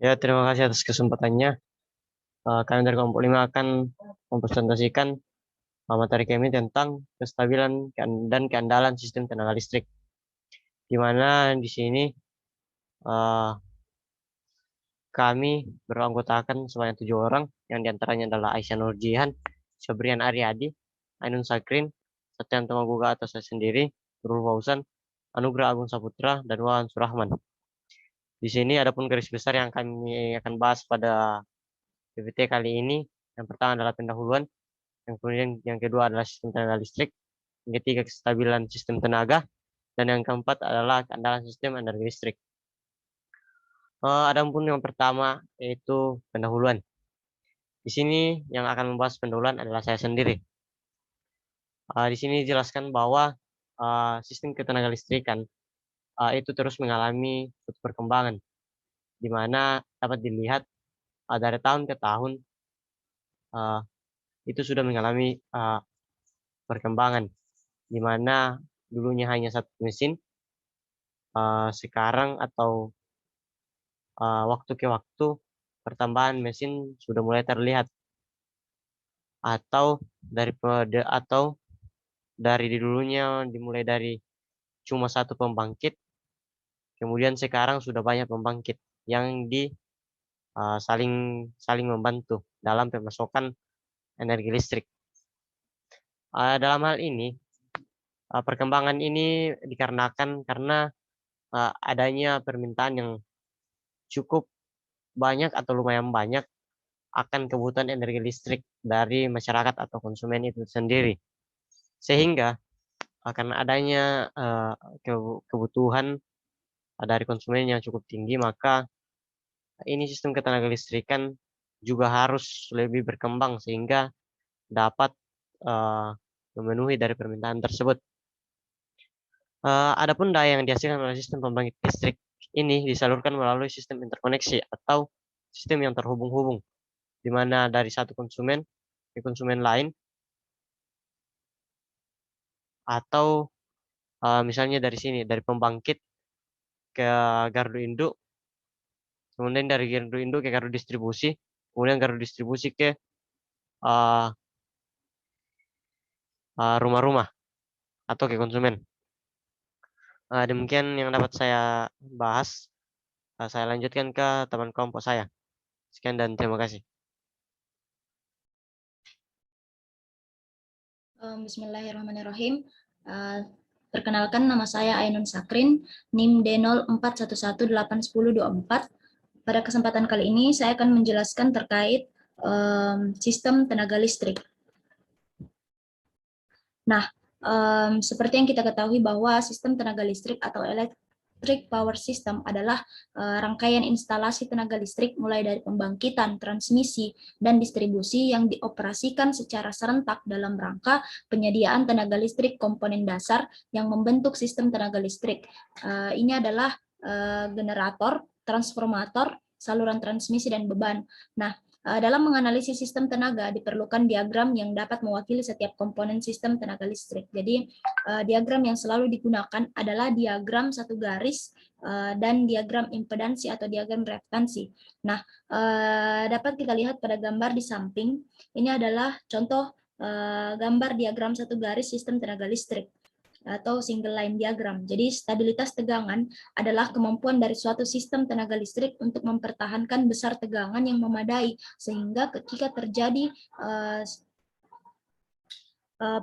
Ya, terima kasih atas kesempatannya. Kami dari kelompok 5 akan mempresentasikan materi kami tentang kestabilan dan keandalan sistem tenaga listrik. Di mana di sini eh, kami beranggotakan sebanyak 7 orang, yang diantaranya adalah Aisyah Nurjihan, Febrian Aryadi, Ainun Sakrin, Satyan Tamaguga atau saya sendiri, Nurul Fauzan, Anugrah Agung Saputra, dan Wahan Surahman. Di sini adapun garis besar yang kami akan bahas pada PPT kali ini. Yang pertama adalah pendahuluan, yang kemudian yang kedua adalah sistem tenaga listrik, yang ketiga kestabilan sistem tenaga, dan yang keempat adalah keandalan sistem energi listrik. Adapun yang pertama yaitu pendahuluan. Di sini yang akan membahas pendahuluan adalah saya sendiri. Di sini dijelaskan bahwa sistem ketenaga listrikan itu terus mengalami perkembangan, di mana dapat dilihat dari tahun ke tahun uh, itu sudah mengalami perkembangan, di mana dulunya hanya satu mesin, sekarang atau waktu ke waktu pertambahan mesin sudah mulai terlihat, atau dari dulunya dimulai dari cuma satu pembangkit, kemudian sekarang sudah banyak pembangkit yang saling saling membantu dalam pemasokan energi listrik. Dalam hal ini, perkembangan ini dikarenakan karena adanya permintaan yang cukup banyak atau lumayan banyak akan kebutuhan energi listrik dari masyarakat atau konsumen itu sendiri. Sehingga akan adanya kebutuhan dari konsumen yang cukup tinggi, maka ini sistem ketenaga listrikan juga harus lebih berkembang sehingga dapat eh, memenuhi dari permintaan tersebut. Adapun daya yang dihasilkan oleh sistem pembangkit listrik ini disalurkan melalui sistem interkoneksi atau sistem yang terhubung-hubung, di mana dari satu konsumen ke konsumen lain, atau misalnya dari sini, dari pembangkit ke gardu induk, kemudian dari gardu induk ke gardu distribusi, kemudian gardu distribusi ke uh, rumah-rumah atau ke konsumen. Demikian yang dapat saya bahas. Saya lanjutkan ke teman kelompok saya. Sekian dan terima kasih. Bismillahirrahmanirrahim. Perkenalkan, nama saya Ainun Sakrin, NIM D0411811024. Pada kesempatan kali ini saya akan menjelaskan terkait sistem tenaga listrik. Nah, seperti yang kita ketahui bahwa sistem tenaga listrik atau electric power system adalah rangkaian instalasi tenaga listrik mulai dari pembangkitan, transmisi, dan distribusi yang dioperasikan secara serentak dalam rangka penyediaan tenaga listrik komponen dasar yang membentuk sistem tenaga listrik. Ini adalah generator, transformator, saluran transmisi, dan beban. Nah, dalam menganalisis sistem tenaga diperlukan diagram yang dapat mewakili setiap komponen sistem tenaga listrik. Jadi diagram yang selalu digunakan adalah diagram satu garis dan diagram impedansi atau diagram reaktansi. Nah, dapat kita lihat pada gambar di samping. Ini adalah contoh gambar diagram satu garis sistem tenaga listrik atau single line diagram. Jadi stabilitas tegangan adalah kemampuan dari suatu sistem tenaga listrik untuk mempertahankan besar tegangan yang memadai sehingga ketika terjadi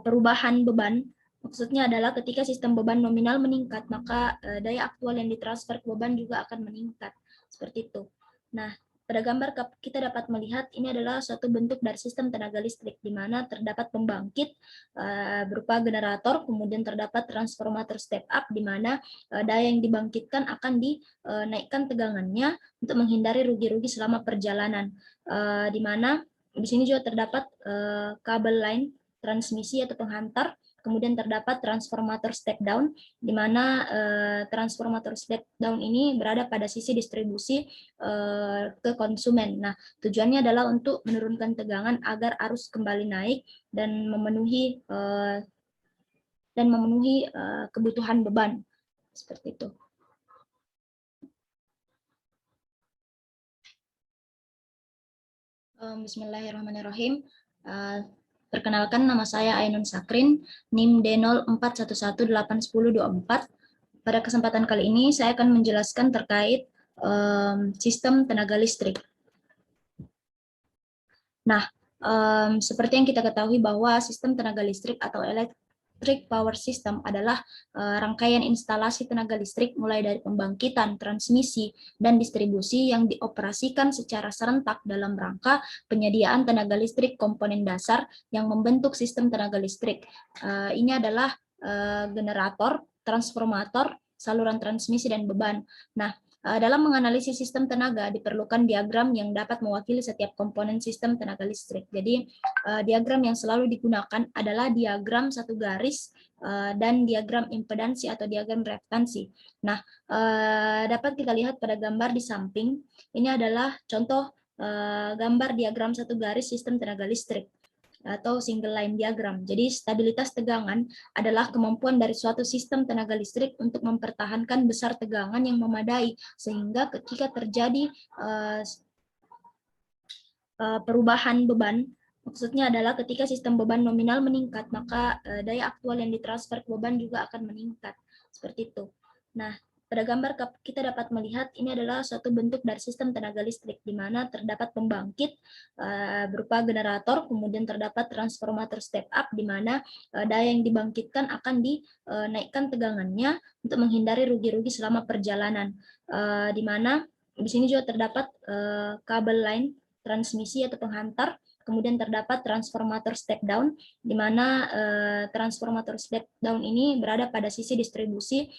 perubahan beban, maksudnya adalah ketika sistem beban nominal meningkat, maka daya aktual yang ditransfer ke beban juga akan meningkat. Seperti itu. Nah, pada gambar kita dapat melihat ini adalah suatu bentuk dari sistem tenaga listrik, di mana terdapat pembangkit berupa generator, kemudian terdapat transformator step up, di mana daya yang dibangkitkan akan dinaikkan tegangannya untuk menghindari rugi-rugi selama perjalanan. Di mana di sini juga terdapat kabel line transmisi atau penghantar, kemudian terdapat transformator step down, di mana transformator step down ini berada pada sisi distribusi ke konsumen. Nah, tujuannya adalah untuk menurunkan tegangan agar arus kembali naik dan memenuhi kebutuhan beban, seperti itu. Bismillahirrahmanirrahim. Perkenalkan, nama saya Ainun Sakrin, NIM D0411811024. Pada kesempatan kali ini saya akan menjelaskan terkait sistem tenaga listrik. Nah, seperti yang kita ketahui bahwa sistem tenaga listrik atau electric power system adalah rangkaian instalasi tenaga listrik mulai dari pembangkitan, transmisi, dan distribusi yang dioperasikan secara serentak dalam rangka penyediaan tenaga listrik komponen dasar yang membentuk sistem tenaga listrik. Ini adalah generator, transformator, saluran transmisi, dan beban. Nah, dalam menganalisis sistem tenaga diperlukan diagram yang dapat mewakili setiap komponen sistem tenaga listrik. Jadi diagram yang selalu digunakan adalah diagram satu garis dan diagram impedansi atau diagram reaktansi. Nah, dapat kita lihat pada gambar di samping. Ini adalah contoh gambar diagram satu garis sistem tenaga listrik atau single line diagram. Jadi stabilitas tegangan adalah kemampuan dari suatu sistem tenaga listrik untuk mempertahankan besar tegangan yang memadai sehingga ketika terjadi perubahan beban, maksudnya adalah ketika sistem beban nominal meningkat, maka daya aktual yang ditransfer ke beban juga akan meningkat. Seperti itu. Nah, pada gambar kita dapat melihat ini adalah suatu bentuk dari sistem tenaga listrik, di mana terdapat pembangkit berupa generator, kemudian terdapat transformator step up, di mana daya yang dibangkitkan akan dinaikkan tegangannya untuk menghindari rugi-rugi selama perjalanan. Di mana di sini juga terdapat kabel line transmisi atau penghantar. Kemudian terdapat transformator step down, di mana transformator step down ini berada pada sisi distribusi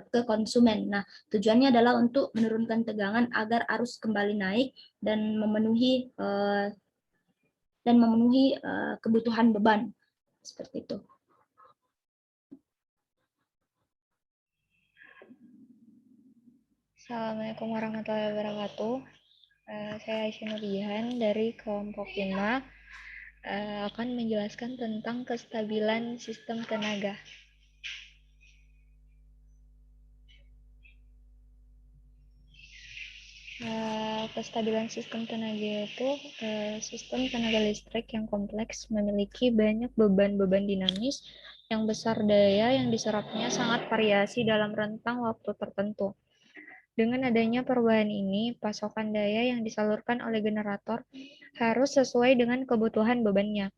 ke konsumen. Nah, tujuannya adalah untuk menurunkan tegangan agar arus kembali naik dan memenuhi kebutuhan beban. Seperti itu. Assalamualaikum warahmatullahi wabarakatuh. Saya Aisyah Nurjihan dari kelompok 5 akan menjelaskan tentang kestabilan sistem tenaga. Kestabilan sistem tenaga itu sistem tenaga listrik yang kompleks memiliki banyak beban-beban dinamis yang besar, daya yang diserapnya sangat variasi dalam rentang waktu tertentu. Dengan adanya perubahan ini, pasokan daya yang disalurkan oleh generator harus sesuai dengan kebutuhan bebannya.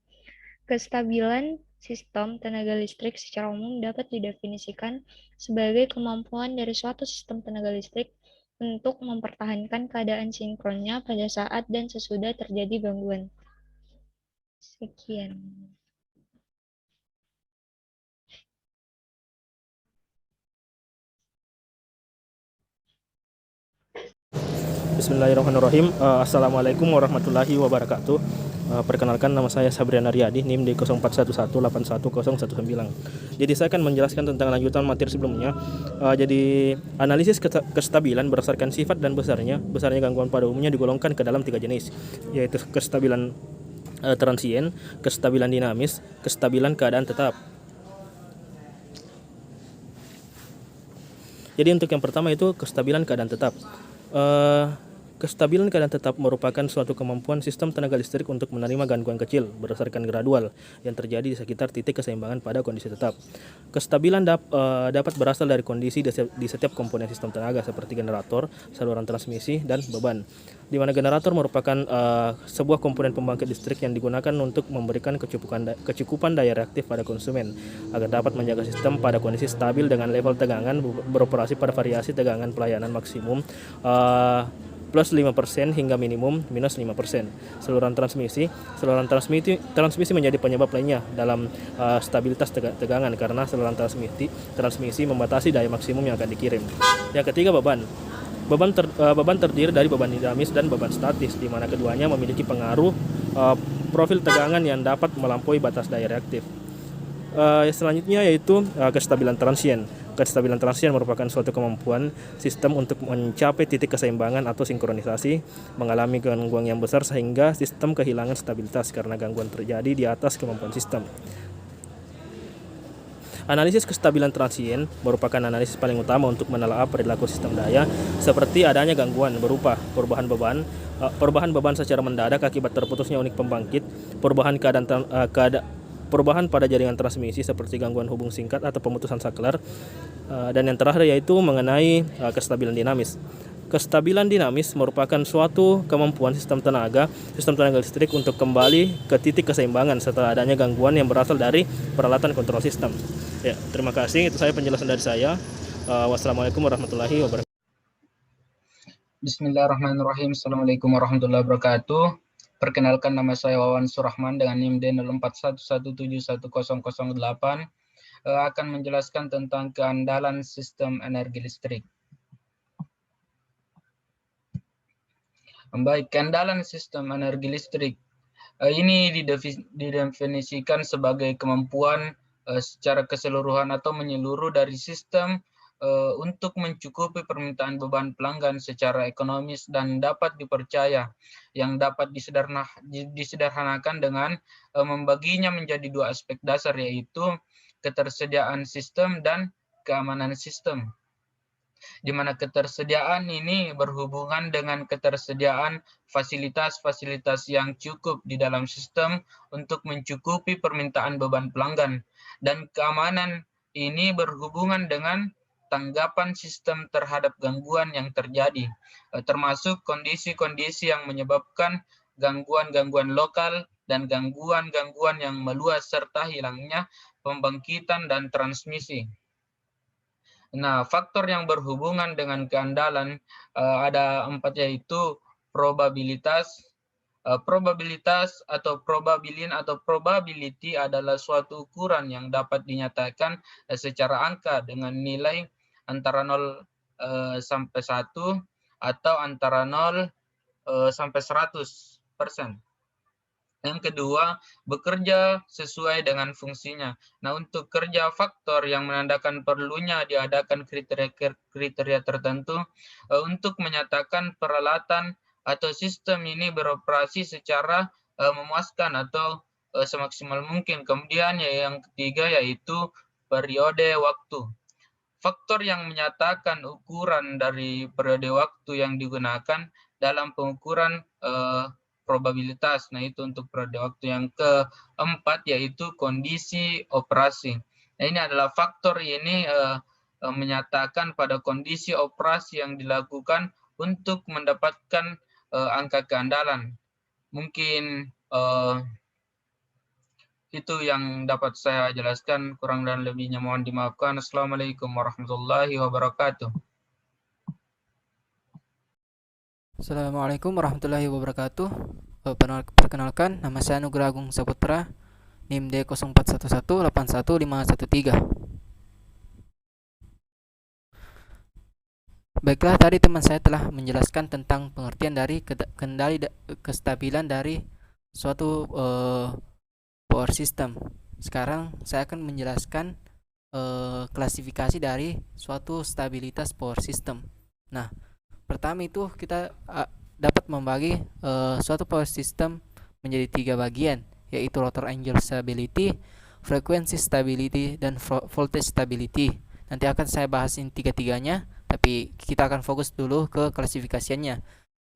Kestabilan sistem tenaga listrik secara umum dapat didefinisikan sebagai kemampuan dari suatu sistem tenaga listrik untuk mempertahankan keadaan sinkronnya pada saat dan sesudah terjadi gangguan. Sekian. Bismillahirrahmanirrahim. Assalamualaikum warahmatullahi wabarakatuh. Perkenalkan, nama saya Sabriana Riyadi, NIM D0411811019. Jadi saya akan menjelaskan tentang lanjutan materi sebelumnya. Jadi analisis kestabilan berdasarkan sifat dan besarnya gangguan pada umumnya digolongkan ke dalam 3 jenis, yaitu kestabilan transien, kestabilan dinamis, kestabilan keadaan tetap. Jadi untuk yang pertama itu kestabilan keadaan tetap. Kestabilan keadaan tetap merupakan suatu kemampuan sistem tenaga listrik untuk menerima gangguan kecil berdasarkan gradual yang terjadi di sekitar titik keseimbangan pada kondisi tetap. Kestabilan dapat berasal dari kondisi di setiap komponen sistem tenaga seperti generator, saluran transmisi, dan beban. Di mana generator merupakan sebuah komponen pembangkit listrik yang digunakan untuk memberikan kecukupan daya reaktif pada konsumen agar dapat menjaga sistem pada kondisi stabil dengan level tegangan beroperasi pada variasi tegangan pelayanan maksimum plus 5% hingga minimum minus 5%. Saluran transmisi menjadi penyebab lainnya dalam stabilitas tegangan karena saluran transmisi membatasi daya maksimum yang akan dikirim. Yang ketiga, beban. Beban terdiri dari beban dinamis dan beban statis, di mana keduanya memiliki pengaruh profil tegangan yang dapat melampaui batas daya reaktif. Selanjutnya yaitu kestabilan transien. Kestabilan transien merupakan suatu kemampuan sistem untuk mencapai titik keseimbangan atau sinkronisasi, mengalami gangguan yang besar sehingga sistem kehilangan stabilitas karena gangguan terjadi di atas kemampuan sistem. Analisis kestabilan transien merupakan analisis paling utama untuk menelaah perilaku sistem daya seperti adanya gangguan berupa perubahan beban secara mendadak akibat terputusnya unit pembangkit, perubahan pada jaringan transmisi seperti gangguan hubung singkat atau pemutusan saklar, dan yang terakhir yaitu mengenai kestabilan dinamis. Kestabilan dinamis merupakan suatu kemampuan sistem tenaga listrik untuk kembali ke titik keseimbangan setelah adanya gangguan yang berasal dari peralatan kontrol sistem. Ya, terima kasih. Itu saya penjelasan dari saya. Wassalamualaikum warahmatullahi wabarakatuh. Bismillahirrahmanirrahim. Assalamualaikum warahmatullahi wabarakatuh. Perkenalkan, nama saya Wawan Surahman dengan NIM D0411711008, akan menjelaskan tentang keandalan sistem energi listrik. Baik, keandalan sistem energi listrik ini didefinisikan sebagai kemampuan secara keseluruhan atau menyeluruh dari sistem untuk mencukupi permintaan beban pelanggan secara ekonomis dan dapat dipercaya, yang dapat disederhanakan dengan membaginya menjadi dua aspek dasar, yaitu ketersediaan sistem dan keamanan sistem, di mana ketersediaan ini berhubungan dengan ketersediaan fasilitas-fasilitas yang cukup di dalam sistem untuk mencukupi permintaan beban pelanggan, dan keamanan ini berhubungan dengan tanggapan sistem terhadap gangguan yang terjadi, termasuk kondisi-kondisi yang menyebabkan gangguan-gangguan lokal dan gangguan-gangguan yang meluas serta hilangnya pembangkitan dan transmisi. Nah, faktor yang berhubungan dengan keandalan ada 4, yaitu probabilitas. Probabilitas atau probabilin atau probability adalah suatu ukuran yang dapat dinyatakan secara angka dengan nilai antara 0 sampai 1 atau antara 0 sampai 100%. Yang kedua, bekerja sesuai dengan fungsinya. Nah, untuk kerja faktor yang menandakan perlunya diadakan kriteria tertentu untuk menyatakan peralatan atau sistem ini beroperasi secara memuaskan atau semaksimal mungkin. Kemudian yang ketiga yaitu periode waktu. Faktor yang menyatakan ukuran dari periode waktu yang digunakan dalam pengukuran probabilitas. Nah, itu untuk periode waktu. Yang keempat yaitu kondisi operasi. Nah, ini adalah faktor ini menyatakan pada kondisi operasi yang dilakukan untuk mendapatkan angka keandalan. Mungkin itu yang dapat saya jelaskan, kurang dan lebihnya mohon dimaafkan. Assalamualaikum warahmatullahi wabarakatuh. Assalamualaikum warahmatullahi wabarakatuh. Perkenalkan, nama saya Nugra Agung Saputra, NIM D0411811513. Baiklah, tadi teman saya telah menjelaskan tentang pengertian dari kestabilan dari suatu power system. Sekarang saya akan menjelaskan klasifikasi dari suatu stabilitas power system. Nah, pertama itu kita dapat membagi suatu power system menjadi 3 bagian, yaitu rotor angle stability, frequency stability, dan voltage stability. Nanti akan saya bahasin 3-tiganya, tapi kita akan fokus dulu ke klasifikasiannya.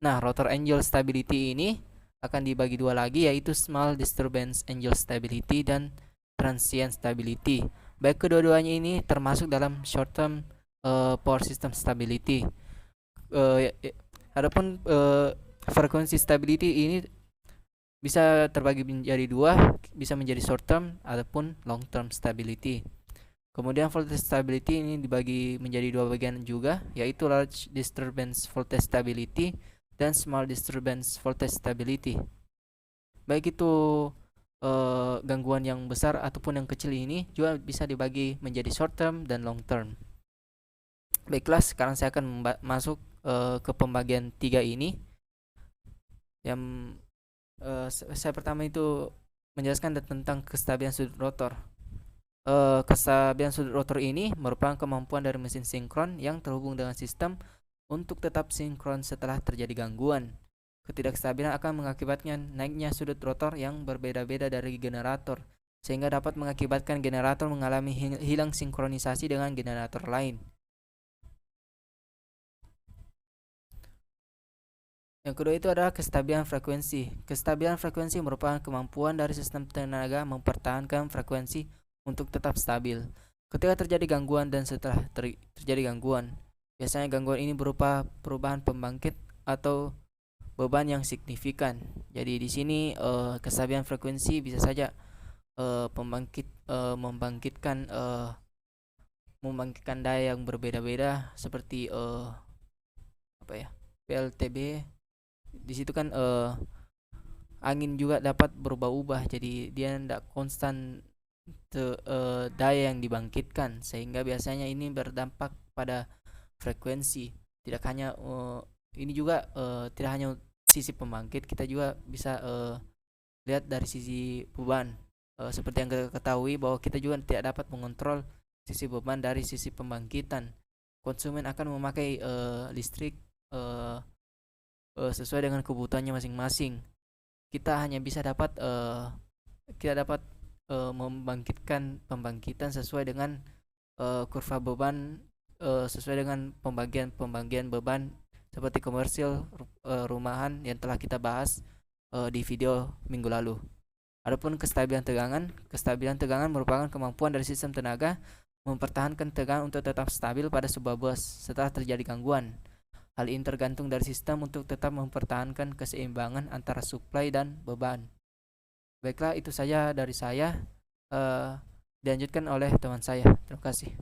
Nah, rotor angle stability ini akan dibagi 2 lagi, yaitu small disturbance angle stability dan transient stability. Baik kedua-duanya ini termasuk dalam short term power system stability. Adapun frekuensi stability ini bisa terbagi menjadi 2, bisa menjadi short term ataupun long term stability. Kemudian voltage stability ini dibagi menjadi 2 bagian juga, yaitu large disturbance voltage stability dan small disturbance voltage stability. Baik itu gangguan yang besar ataupun yang kecil ini juga bisa dibagi menjadi short term dan long term. Baiklah, sekarang saya akan masuk ke pembagian 3 ini. Yang saya pertama itu menjelaskan tentang kestabilan sudut rotor. Kestabilan sudut rotor ini merupakan kemampuan dari mesin sinkron yang terhubung dengan sistem untuk tetap sinkron setelah terjadi gangguan. Ketidakstabilan akan mengakibatkan naiknya sudut rotor yang berbeda-beda dari generator, sehingga dapat mengakibatkan generator mengalami hilang sinkronisasi dengan generator lain. Yang kedua itu adalah kestabilan frekuensi. Kestabilan frekuensi merupakan kemampuan dari sistem tenaga mempertahankan frekuensi untuk tetap stabil ketika terjadi gangguan dan setelah terjadi gangguan. Biasanya gangguan ini berupa perubahan pembangkit atau beban yang signifikan. Jadi di sini kestabilan frekuensi bisa saja membangkitkan daya yang berbeda-beda seperti PLTB. Di situ kan angin juga dapat berubah-ubah, jadi dia tidak konstan daya yang dibangkitkan, sehingga biasanya ini berdampak pada frekuensi. Tidak hanya ini juga tidak hanya sisi pembangkit, kita juga bisa lihat dari sisi beban. Seperti yang kita ketahui bahwa kita juga tidak dapat mengontrol sisi beban dari sisi pembangkitan. Konsumen akan memakai listrik sesuai dengan kebutuhannya masing-masing. Kita hanya bisa dapat membangkitkan pembangkitan sesuai dengan kurva beban, sesuai dengan pembagian beban seperti komersil, rumahan yang telah kita bahas di video minggu lalu. Adapun kestabilan tegangan merupakan kemampuan dari sistem tenaga mempertahankan tegangan untuk tetap stabil pada sebuah bus setelah terjadi gangguan. Hal ini tergantung dari sistem untuk tetap mempertahankan keseimbangan antara suplai dan beban. Baiklah, itu saja dari saya. Dilanjutkan oleh teman saya. Terima kasih.